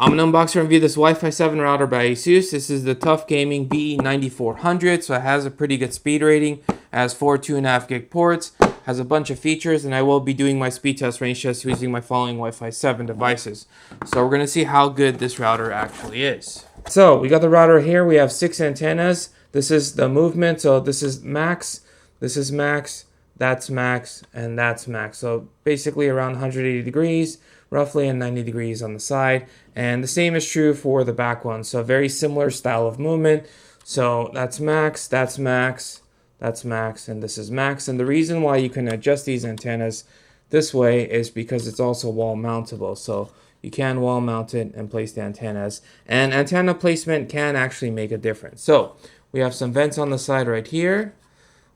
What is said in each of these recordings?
I'm going to unbox and review this Wi-Fi 7 router by ASUS. This is the TUF Gaming BE9400, so it has a pretty good speed rating. It has 4 2.5 gig ports, has a bunch of features, and I will be doing my speed test range test using my following Wi-Fi 7 devices. So we're going to see how good this router actually is. So we got the router here. We have 6 antennas. This is the movement, so this is max, that's max, and that's max. So basically around 180 degrees, roughly, and 90 degrees on the side. And the same is true for the back one. So very similar style of movement. So that's max, that's max, that's max, and this is max. And the reason why you can adjust these antennas this way is because it's also wall mountable. So you can wall mount it and place the antennas. And antenna placement can actually make a difference. So we have some vents on the side right here.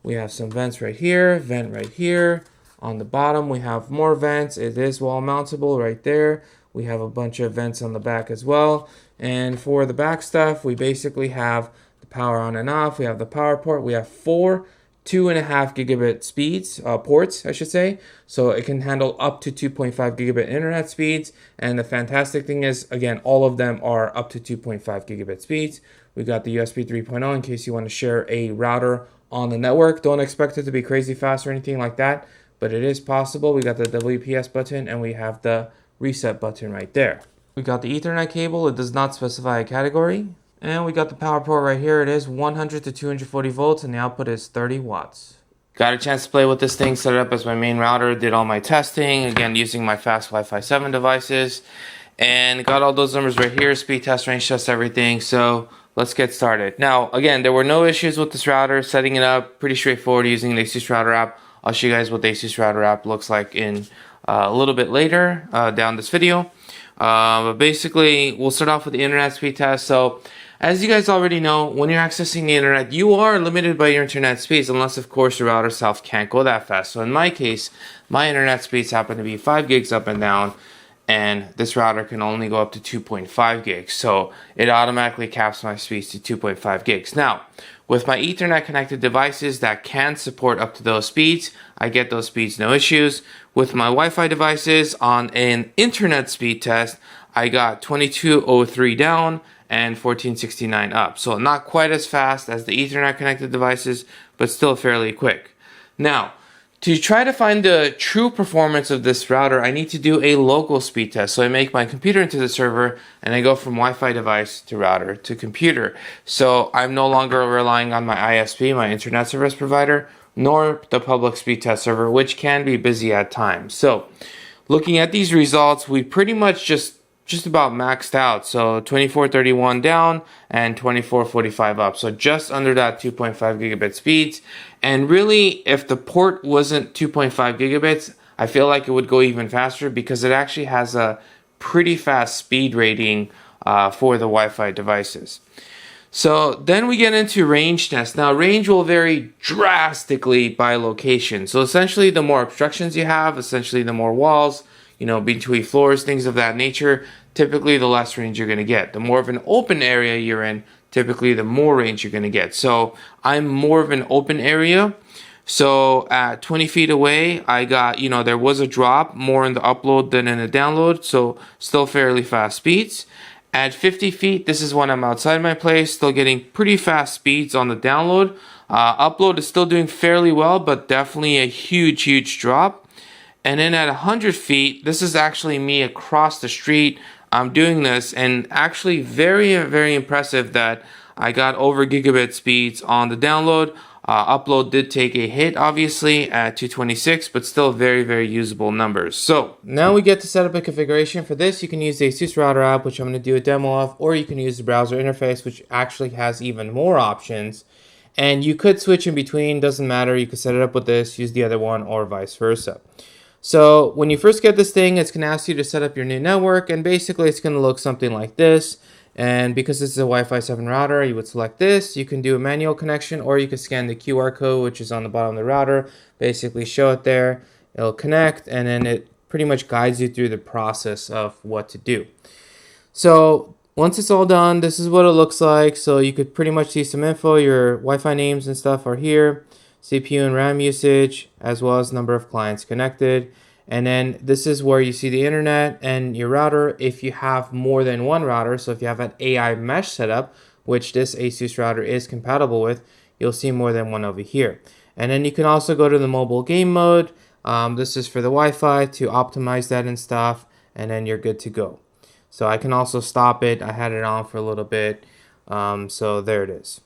We have some vents right here, vent right here. On the bottom, we have more vents. It is wall mountable right there. We have a bunch of vents on the back as well. And for the back stuff, we basically have the power on and off. We have the power port. We have 4 2.5 gigabit speeds, ports, I should say. So it can handle up to 2.5 gigabit internet speeds. And the fantastic thing is, again, all of them are up to 2.5 gigabit speeds. We got the USB 3.0 in case you want to share a router on the network. Don't expect it to be crazy fast or anything like that, but it is possible. We got the WPS button and we have the reset button right there. We got the Ethernet cable. It does not specify a category. And we got the power port right here. It is 100 to 240 volts and the output is 30 watts. Got a chance to play with this thing, set it up as my main router, did all my testing, again using my fast Wi-Fi 7 devices, and got all those numbers right here, speed test, range test, everything. So let's get started. Now, again, there were no issues with this router. Setting it up, pretty straightforward using the ASUS Router App. I'll show you guys what the ASUS Router App looks like in a little bit later down this video. But basically, we'll start off with the internet speed test. So, as you guys already know, when you're accessing the internet, you are limited by your internet speeds, unless, of course, your router itself can't go that fast. So in my case, my internet speeds happen to be 5 gigs up and down, and this router can only go up to 2.5 gigs. So it automatically caps my speeds to 2.5 gigs. Now, with my Ethernet connected devices that can support up to those speeds, I get those speeds no issues. With my Wi-Fi devices on an internet speed test, I got 2203 down and 1469 up. So not quite as fast as the Ethernet connected devices, but still fairly quick. Now, to try to find the true performance of this router, I need to do a local speed test. So I make my computer into the server and I go from Wi-Fi device to router to computer. So I'm no longer relying on my ISP, my internet service provider, nor the public speed test server, which can be busy at times. So looking at these results, we pretty much just about maxed out. So 2431 down and 2445 up. So just under that 2.5 gigabit speeds. And really, if the port wasn't 2.5 gigabits, I feel like it would go even faster because it actually has a pretty fast speed rating for the Wi-Fi devices. So then we get into range tests. Now range will vary drastically by location. So essentially the more obstructions you have, essentially the more walls, between floors, things of that nature, typically the less range you're going to get. The more of an open area you're in, typically the more range you're going to get. So I'm more of an open area. So at 20 feet away, I got, there was a drop more in the upload than in the download. So still fairly fast speeds. At 50 feet, this is when I'm outside my place, still getting pretty fast speeds on the download. Upload is still doing fairly well, but definitely a huge drop. And then at 100 feet, this is actually me across the street. I'm doing this, and actually very impressive that I got over gigabit speeds on the download. Upload did take a hit, obviously, at 226, but still very usable numbers. So now we get to set up a configuration. For this, you can use the ASUS Router App, which I'm going to do a demo of, or you can use the browser interface, which actually has even more options. And you could switch in between, doesn't matter. You could set it up with this, use the other one, or vice versa. So when you first get this thing, it's going to ask you to set up your new network, and basically it's going to look something like this. And because this is a Wi-Fi 7 router, you would select this. You can do a manual connection, or you can scan the QR code, which is on the bottom of the router, basically show it there. It'll connect, and then it pretty much guides you through the process of what to do. So once it's all done, this is what it looks like. So you could pretty much see some info. Your Wi-Fi names and stuff are here. CPU and RAM usage, as well as number of clients connected. And then this is where you see the internet and your router. If you have more than one router, so if you have an AI mesh setup, which this ASUS router is compatible with, you'll see more than one over here. And then you can also go to the mobile game mode. This is for the Wi-Fi to optimize that and stuff, and then you're good to go. So I can also stop it. I had it on for a little bit. So there it is.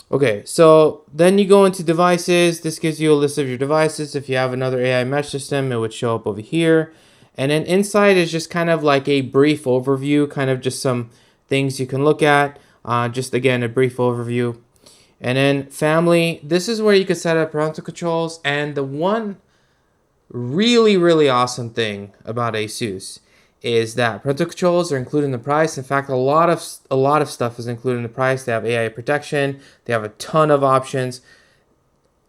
Okay, so then you go into devices. This gives you a list of your devices. If you have another AI mesh system, it would show up over here. And then inside is just kind of like a brief overview, kind of just some things you can look at. Just again, a brief overview. And then family, this is where you can set up parental controls. And the one really awesome thing about ASUS is that parental controls are included in the price. In fact, a lot of stuff is included in the price. They have AI protection. They have a ton of options.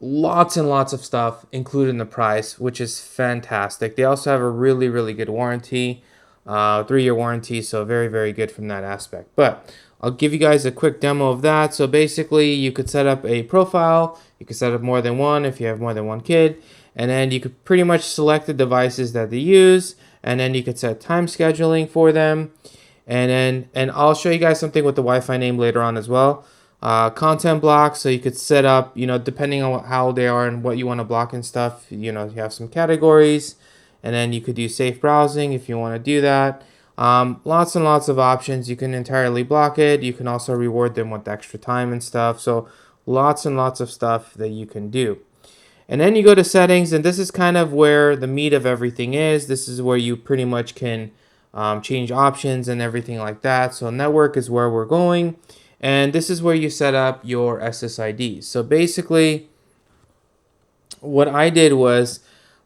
Lots and lots of stuff included in the price, which is fantastic. They also have a really good warranty, 3-year warranty, so very good from that aspect. But I'll give you guys a quick demo of that. So basically, you could set up a profile. You could set up more than one if you have more than one kid. And then you could pretty much select the devices that they use. And then you could set time scheduling for them. And I'll show you guys something with the Wi-Fi name later on as well. Content blocks, so you could set up, depending on how they are and what you want to block and stuff, you have some categories. And then you could do safe browsing if you want to do that. Lots and lots of options. You can entirely block it. You can also reward them with extra time and stuff. So lots and lots of stuff that you can do. And then you go to settings, and this is kind of where the meat of everything is. This is where you pretty much can change options and everything like that. So network is where we're going. And this is where you set up your SSIDs. So basically, what I did was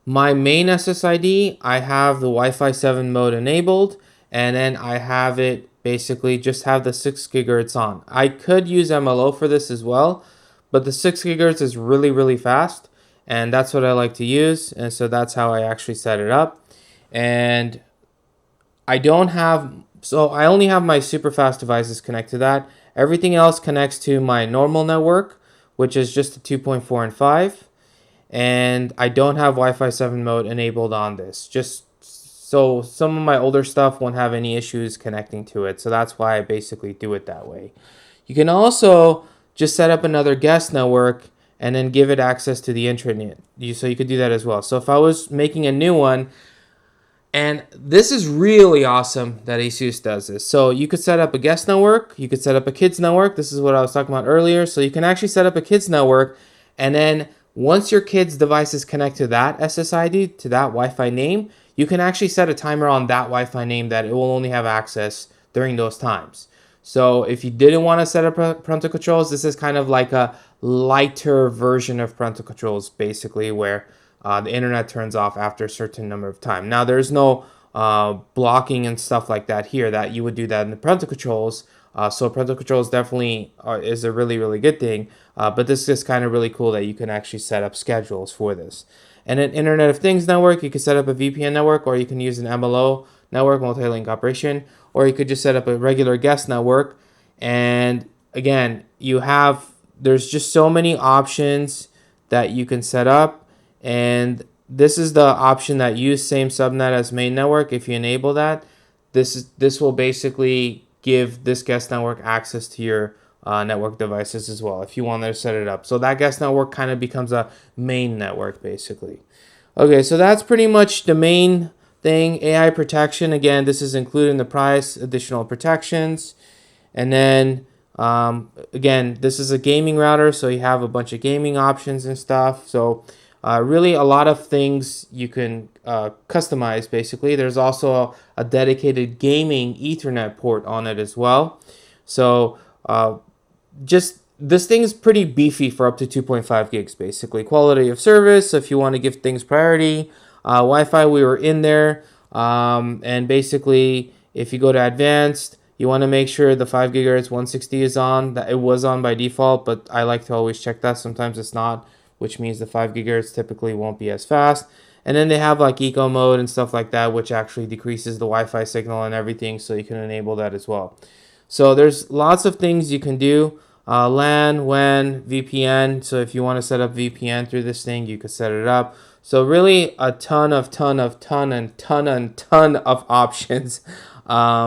my main SSID, I have the Wi-Fi 7 mode enabled. And then I have it basically just have the 6 gigahertz on. I could use MLO for this as well, but the 6 gigahertz is really fast. And that's what I like to use. And so that's how I actually set it up. And I only have my super fast devices connect to that. Everything else connects to my normal network, which is just a 2.4 and 5. And I don't have Wi-Fi 7 mode enabled on this. Just so some of my older stuff won't have any issues connecting to it. So that's why I basically do it that way. You can also just set up another guest network and then give it access to the intranet. So you could do that as well. So if I was making a new one, and this is really awesome that ASUS does this. So you could set up a guest network. You could set up a kids network. This is what I was talking about earlier. So you can actually set up a kids network. And then once your kids' devices connect to that SSID, to that Wi-Fi name, you can actually set a timer on that Wi-Fi name that it will only have access during those times. So if you didn't want to set up parental controls, this is kind of like a lighter version of parental controls, basically, where the internet turns off after a certain number of time. Now, there's no blocking and stuff like that here that you would do that in the parental controls. So parental controls definitely is a really good thing. But this is kind of really cool that you can actually set up schedules for this. And an Internet of Things network, you can set up a VPN network, or you can use an MLO network, multi-link operation, or you could just set up a regular guest network. And again, there's just so many options that you can set up. And this is the option that use same subnet as main network. If you enable that, this will basically give this guest network access to your network devices as well, if you want to set it up. So that guest network kind of becomes a main network, basically. Okay, so that's pretty much the main thing. AI protection, again, this is included in the price, additional protections. And then, again, this is a gaming router, so you have a bunch of gaming options and stuff. So really a lot of things you can customize, basically. There's also a dedicated gaming Ethernet port on it as well. So just this thing is pretty beefy for up to 2.5 gigs, basically. Quality of service, so if you want to give things priority. Wi-Fi, we were in there. And basically, if you go to advanced, you want to make sure the 5 gigahertz 160 is on. That it was on by default, but I like to always check that. Sometimes it's not, which means the 5 gigahertz typically won't be as fast. And then they have like eco mode and stuff like that, which actually decreases the Wi-Fi signal and everything, so you can enable that as well. So there's lots of things you can do. LAN, WAN, VPN. So if you want to set up VPN through this thing, you could set it up. So really a ton of options,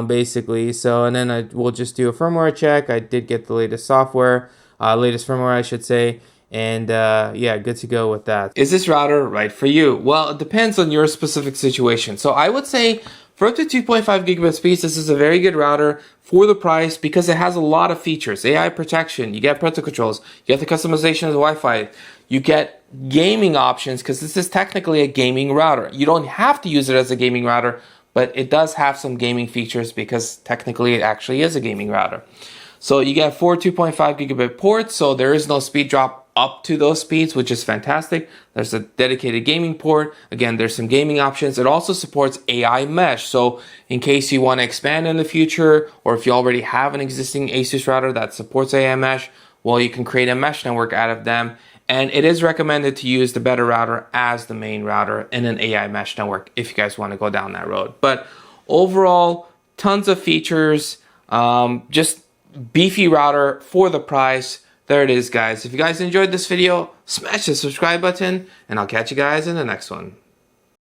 basically. So, and then we'll just do a firmware check. I did get the latest software, latest firmware, I should say. And yeah, good to go with that. Is this router right for you? Well, it depends on your specific situation. So I would say for up to 2.5 gigabit speeds, this is a very good router for the price because it has a lot of features. AI protection, you get parental controls, you get the customization of the Wi-Fi, you get gaming options because this is technically a gaming router. You don't have to use it as a gaming router, but it does have some gaming features because technically it actually is a gaming router. So you get 4 2.5 gigabit ports, so there is no speed drop up to those speeds, which is fantastic. There's a dedicated gaming port. Again, there's some gaming options. It also supports AI mesh. So in case you want to expand in the future, or if you already have an existing ASUS router that supports AI mesh, well, you can create a mesh network out of them. And it is recommended to use the better router as the main router in an AI mesh network if you guys want to go down that road. But overall, tons of features, just beefy router for the price. There it is, guys. If you guys enjoyed this video, smash the subscribe button, and I'll catch you guys in the next one.